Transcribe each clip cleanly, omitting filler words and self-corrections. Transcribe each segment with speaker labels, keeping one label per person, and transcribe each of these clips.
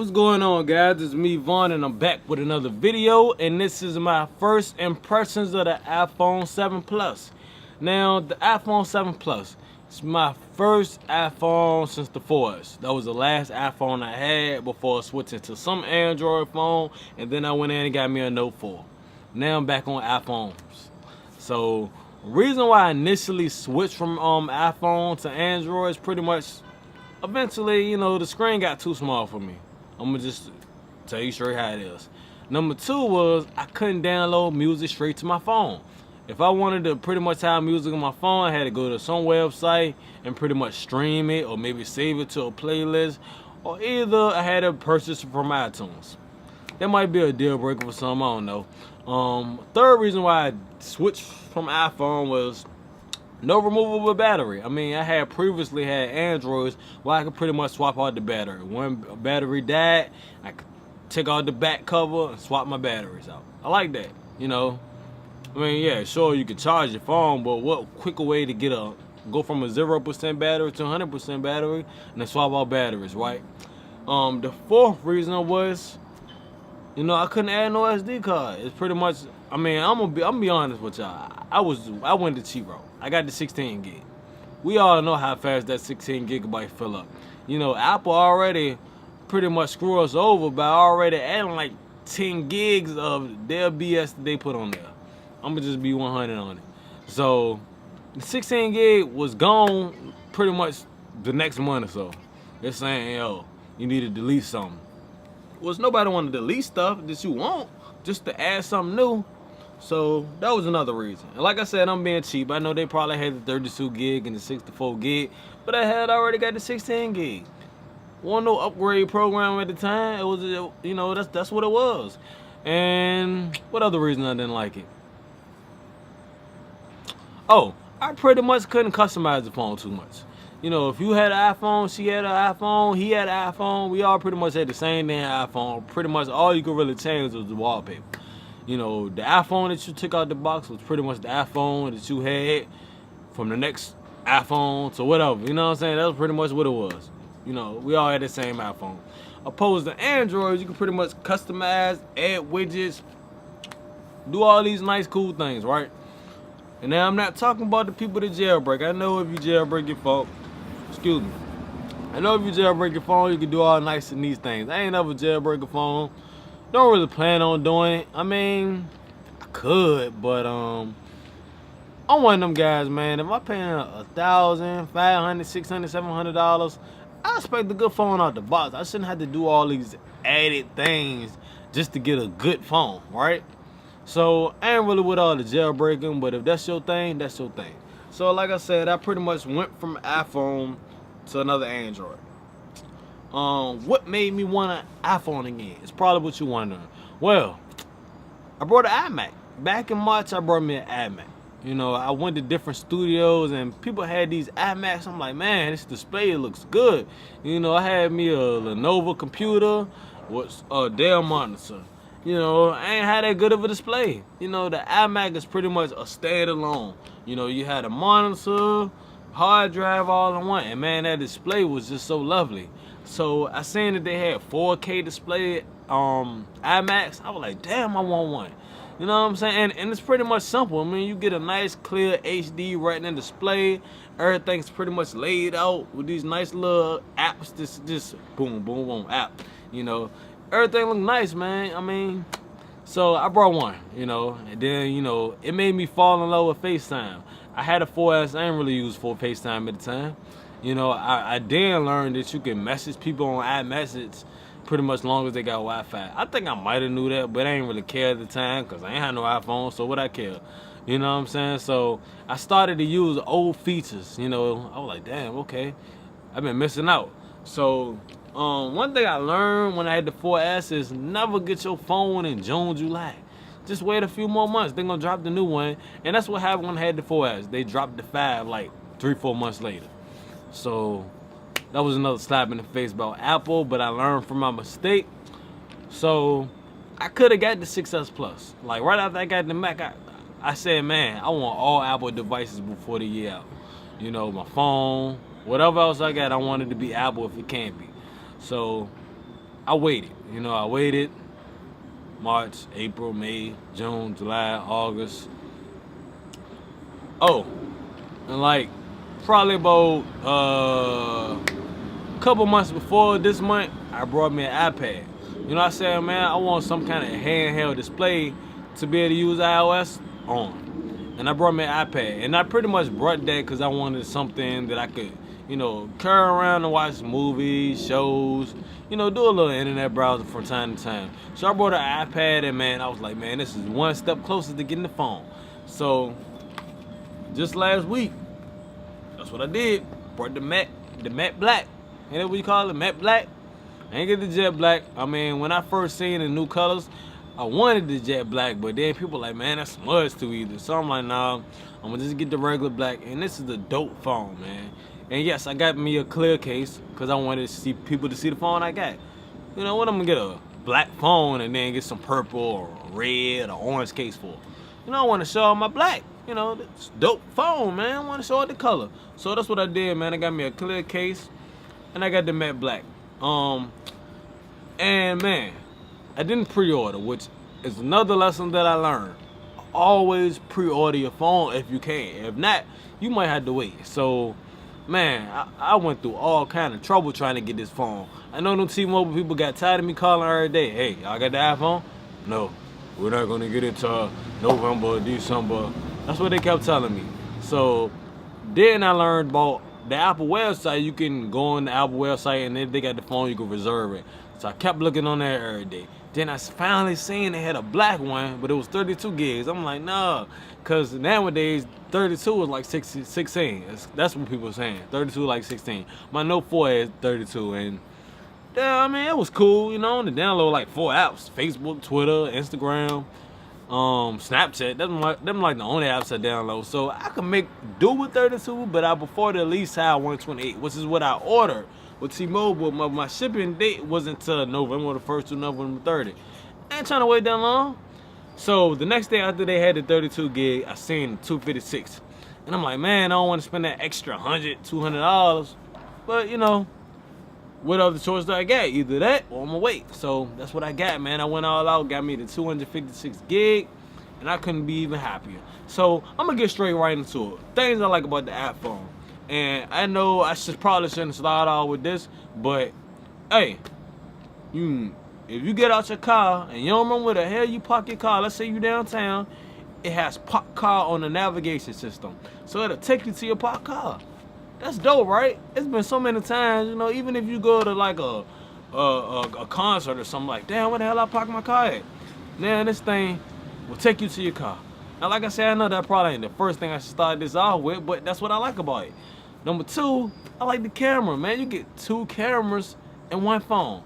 Speaker 1: What's going on, guys? It's me, Vaughn, and I'm back with another video, and this is my first impressions of the iPhone 7 Plus. Now, the iPhone 7 Plus, it's my first iPhone since the 4S. That was the last iPhone I had before switching to some Android phone, and then I went in and got me a Note 4. Now I'm back on iPhones. So, reason why I initially switched from iPhone to Android is pretty much, eventually, the screen got too small for me. I'm gonna just tell you straight how it is. Number two was I couldn't download music straight to my phone. If I wanted to pretty much have music on my phone, I had to go to some website and pretty much stream it or maybe save it to a playlist, or either I had to purchase it from iTunes. That might be a deal breaker for some, I don't know. Third reason why I switched from iPhone was no removable battery. I mean, I had previously had Androids where I could pretty much swap out the battery. When a battery died, I could take out the back cover and swap my batteries out. I like that, I mean, yeah, sure, you can charge your phone, but what quicker way to go from a 0% battery to 100% battery and then swap out batteries, right? The fourth reason was, I couldn't add no SD card. It's pretty much, I mean, I'm gonna be honest with y'all. I went the cheap route. I got the 16 gig. We all know how fast that 16 gigabyte fill up. Apple already pretty much screw us over by already adding like 10 gigs of their BS that they put on there. I'm gonna just be 100 on it. So the 16 gig was gone pretty much the next month or so. They're saying, yo, you need to delete something. Well, nobody want to delete stuff that you want, just to add something new. So that was another reason. And like I said, I'm being cheap. I know they probably had the 32 gig and the 64 gig, but I had already got the 16 gig. Wasn't no upgrade program at the time. It was, that's what it was. And what other reason I didn't like it? Oh, I pretty much couldn't customize the phone too much. If you had an iPhone, she had an iPhone, he had an iPhone, we all pretty much had the same damn iPhone. Pretty much all you could really change was the wallpaper. The iPhone that you took out the box was pretty much the iPhone that you had from the next iPhone to whatever. You know what I'm saying? That was pretty much what it was. We all had the same iPhone. Opposed to Android, you can pretty much customize, add widgets, do all these nice, cool things, right? And now I'm not talking about the people that jailbreak. I know if you jailbreak your phone, I know if you jailbreak your phone, you can do all nice and these things. I ain't never jailbreak a phone. Don't really plan on doing it. I mean, I could, but I'm one of them guys, man. If I'm paying $1,000, $500, $600, $700, I expect a good phone out the box. I shouldn't have to do all these added things just to get a good phone, right? So I ain't really with all the jailbreaking, but if that's your thing, that's your thing. So like I said, I pretty much went from iPhone to another Android. What made me want an iPhone again? It's probably what you wondering. Well, I brought an iMac. Back in March, I brought me an iMac. I went to different studios and people had these iMacs. I'm like, man, this display looks good. I had me a Lenovo computer with a Dell monitor. I ain't had that good of a display. The iMac is pretty much a standalone. You had a monitor, hard drive all in one, and man, that display was just so lovely. So I seen that they had 4K display iMacs. I was like, damn, I want one. You know what I'm saying? And it's pretty much simple. I mean, you get a nice clear HD Retina display. Everything's pretty much laid out with these nice little apps. Just boom, boom, boom, app. Everything look nice, man. I mean, so I brought one, and then, it made me fall in love with FaceTime. I had a 4S. I didn't really use for FaceTime at the time. I then learned that you can message people on iMessage pretty much long as they got Wi-Fi. I think I might have knew that, but I didn't really care at the time because I ain't had no iPhone, so what I care? You know what I'm saying? So I started to use old features, I was like, damn, okay. I've been missing out. So one thing I learned when I had the 4S is never get your phone in June, July. Just wait a few more months. They're gonna drop the new one. And that's what happened when I had the 4S. They dropped the 5 like 3-4 months later. So that was another slap in the face about Apple, but I learned from my mistake. So I could have got the 6S Plus. Like right after I got the Mac, I said, man, I want all Apple devices before the year out. My phone, whatever else I got, I wanted to be Apple if it can't be. So I waited. I waited March, April, May, June, July, August. Oh, and like probably about a couple months before this month, I brought me an iPad. I said, man, I want some kind of handheld display to be able to use iOS on. And I brought me an iPad. And I pretty much brought that because I wanted something that I could, carry around and watch movies, shows, do a little internet browser from time to time. So I brought an iPad and, man, I was like, man, this is one step closer to getting the phone. So just last week, that's what I did. Brought the matte black. Ain't that what you call it? Matte black? I ain't get the jet black. I mean, when I first seen the new colors, I wanted the jet black, but then people like, man, that's smudge too either. So I'm like, nah, I'm gonna just get the regular black. And this is the dope phone, man. And yes, I got me a clear case because I wanted to see people to see the phone I got. What I'm gonna get a black phone and then get some purple or red or orange case for? I want to show off my black. It's dope phone, man. I want to show off the color. So that's what I did, man. I got me a clear case and I got the matte black. And man, I didn't pre-order, which is another lesson that I learned. Always pre-order your phone if you can. If not, you might have to wait. So, man, I went through all kind of trouble trying to get this phone. I know them T-Mobile people got tired of me calling every day. Hey, y'all got the iPhone? No, we're not gonna get it till November or December. That's what they kept telling me. So then I learned about the Apple website. You can go on the Apple website and if they got the phone, you can reserve it. So I kept looking on there every day. Then I finally seen they had a black one, but it was 32 gigs. I'm like, nah, because nowadays 32 is like 16. That's what people are saying. 32 like 16. My Note 4 is 32, and yeah, I mean, it was cool, to download like 4 apps: Facebook, Twitter, Instagram, Snapchat. Them like the only apps I download. So I could make do with 32, but I prefer to at least have 128, which is what I ordered with T-Mobile. My shipping date wasn't until November the 1st to November 30th. I ain't trying to wait that long. So the next day after they had the 32 gig, I seen 256. And I'm like, man, I don't want to spend that extra $100, $200. But, what other choice do I got? Either that or I'm going to wait. So that's what I got, man. I went all out, got me the 256 gig, and I couldn't be even happier. So I'm going to get straight right into it. Things I like about the iPhone. And I know I probably shouldn't start out with this, but hey, if you get out your car and you don't remember where the hell you park your car, let's say you downtown, it has park car on the navigation system. So it'll take you to your parked car. That's dope, right? It's been so many times, even if you go to like a concert or something, like, damn, where the hell I park my car at? Now this thing will take you to your car. Now, like I said, I know that probably ain't the first thing I should start this off with, but that's what I like about it. Number 2, I like the camera, man. You get 2 cameras in one phone.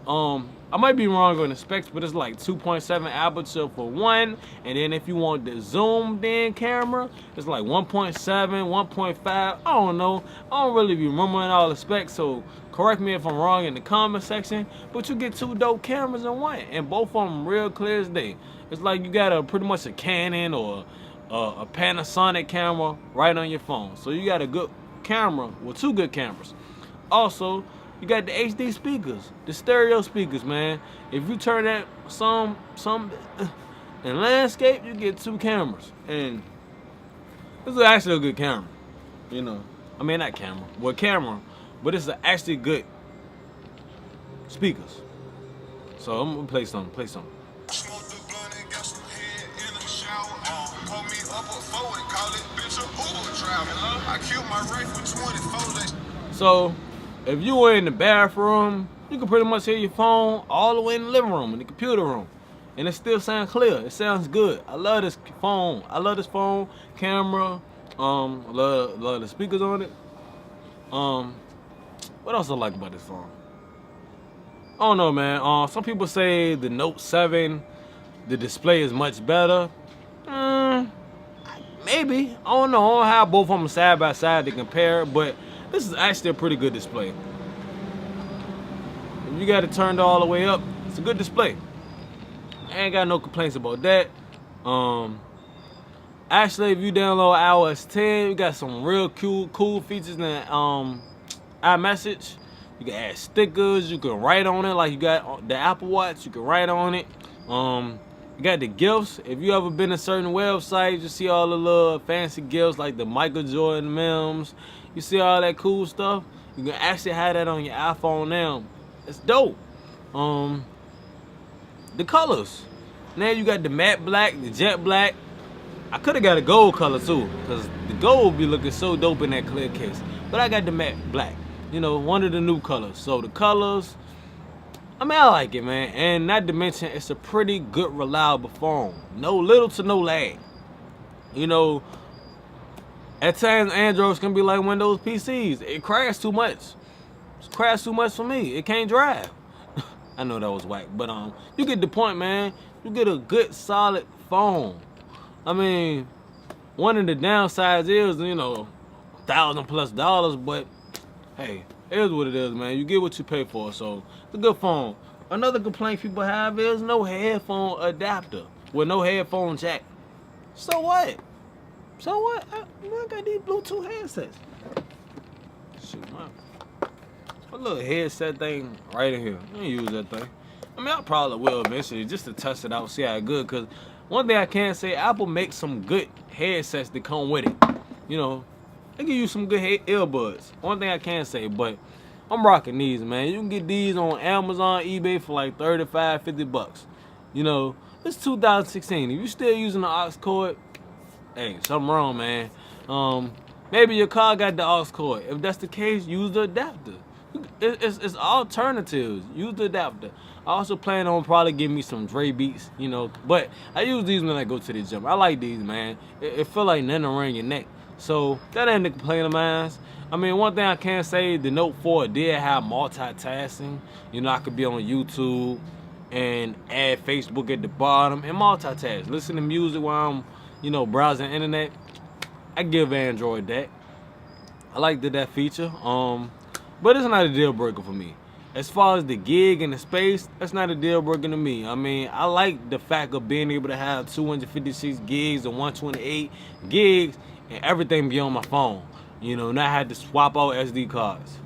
Speaker 1: I might be wrong on the specs, but it's like 2.7 aperture for one, and then if you want the zoomed in camera, it's like 1.7, 1.5. I don't know. I don't really be remembering all the specs, so correct me if I'm wrong in the comment section. But you get 2 dope cameras in one, and both of them real clear as day. It's like you got pretty much a Canon or a Panasonic camera right on your phone. So you got a good camera with 2 good cameras. Also, you got the HD speakers, the stereo speakers, man. If you turn that some in landscape, you get 2 cameras, and this is actually a good camera. I mean, not camera, well, camera, but it's actually good speakers. So I'm gonna play some. So if you were in the bathroom, you can pretty much hear your phone all the way in the living room, in the computer room. And it still sounds clear. It sounds good. I love this phone. I love this phone, camera. I love the speakers on it. What else I like about this phone? I don't know, man. Some people say the Note 7, the display is much better. Maybe. I don't know. I don't have both of them side by side to compare, but this is actually a pretty good display. If you got it turned all the way up, it's a good display. I ain't got no complaints about that. Actually, if you download iOS 10, you got some real cool features in iMessage. You can add stickers. You can write on it like you got the Apple Watch. You can write on it. You got the gifts. If you ever been to certain websites, you see all the little fancy gifts like the Michael Jordan memes. You see all that cool stuff. You can actually have that on your iPhone now. It's dope. The colors. Now you got the matte black, the jet black. I could have got a gold color too, because the gold be looking so dope in that clear case. But I got the matte black. You know, one of the new colors. So the colors, I mean, I like it, man. And not to mention, it's a pretty good, reliable phone. No little to no lag. You know, at times Androids can be like Windows PCs. It crashes too much. It crashes too much for me. It can't drive. I know that was whack, but you get the point, man. You get a good, solid phone. I mean, one of the downsides is, you know, $1,000+, but hey, it is what it is, man. You get what you pay for, so it's a good phone. Another complaint people have is no headphone adapter with no headphone jack. So what? So what? I got these Bluetooth headsets. Shoot, man. A little headset thing right in here. I ain't use that thing. I mean, I probably will eventually just to test it out, see how it's good. Because one thing I can say, Apple makes some good headsets that come with it. You know, they give you some good earbuds. One thing I can say, but I'm rocking these, man. You can get these on Amazon, eBay for like $35, $50. You know, it's 2016. If you still using the aux cord, hey, something wrong, man. Maybe your car got the aux cord. If that's the case, use the adapter. It's alternatives. Use the adapter. I also plan on probably getting me some Dre beats, you know. But I use these when I go to the gym. I like these, man. It feel like nothing around your neck. So that ain't the complaint of mine. I mean, one thing I can say, the Note 4 did have multitasking. You know, I could be on YouTube and add Facebook at the bottom and multitask. Listen to music while I'm, you know, browsing the internet. I give Android that. I like that feature. But it's not a deal breaker for me. As far as the gig and the space, that's not a deal breaker to me. I mean, I like the fact of being able to have 256 gigs or 128 gigs and everything be on my phone. You know, not have to swap out SD cards.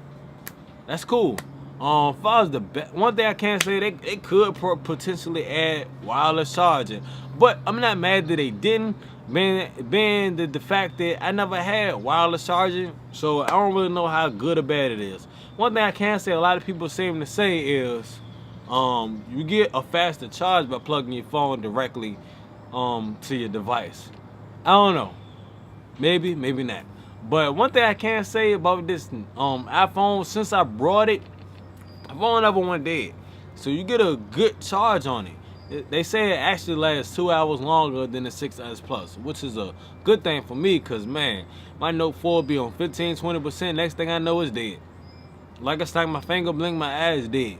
Speaker 1: That's cool. As far as one thing I can say, they could potentially add wireless charging, but I'm not mad that they didn't. Being the fact that I never had wireless charging, so I don't really know how good or bad it is. One thing I can say, a lot of people seem to say is, you get a faster charge by plugging your phone directly to your device. I don't know. Maybe, maybe not. But one thing I can say about this iPhone, since I brought it, my phone never went dead. So you get a good charge on it. They say it actually lasts 2 hours longer than the 6S Plus, which is a good thing for me because, man, my Note 4 be on 15-20%. Next thing I know, it's dead. Like I stuck my finger, blink, my eyes dead.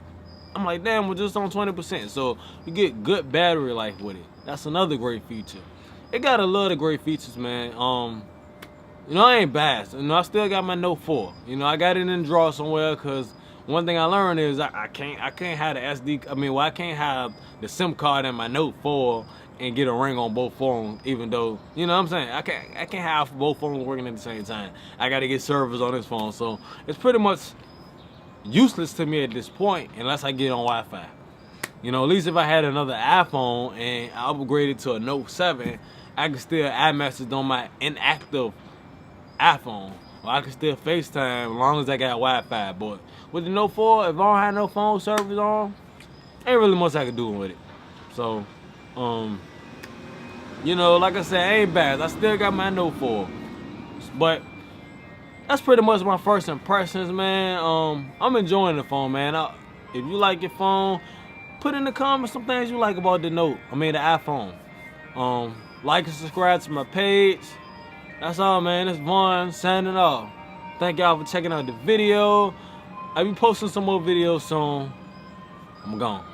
Speaker 1: I'm like, damn, we're just on 20%. So you get good battery life with it. That's another great feature. It got a lot of great features, man. You know, I ain't biased. You know, I still got my Note 4. You know, I got it in the drawer somewhere because one thing I learned is I can't have the SD. I mean, well, I can't have the SIM card in my Note 4 and get a ring on both phones. Even though, you know what I'm saying, I can't have both phones working at the same time. I got to get service on this phone, so it's pretty much useless to me at this point unless I get on Wi-Fi. You know, at least if I had another iPhone and I upgraded to a Note 7, I could still iMessage on my inactive iPhone. Or I can still FaceTime as long as I got Wi-Fi. But with the Note 4, if I don't have no phone service on, ain't really much I can do with it. So, you know, like I said, I ain't bad. I still got my Note 4. But that's pretty much my first impressions, man. I'm enjoying the phone, man. If you like your phone, put in the comments some things you like about the Note. I mean, the iPhone. Like and subscribe to my page. That's all, man. It's Vaughn signing off. Thank y'all for checking out the video. I'll be posting some more videos soon. I'm gone.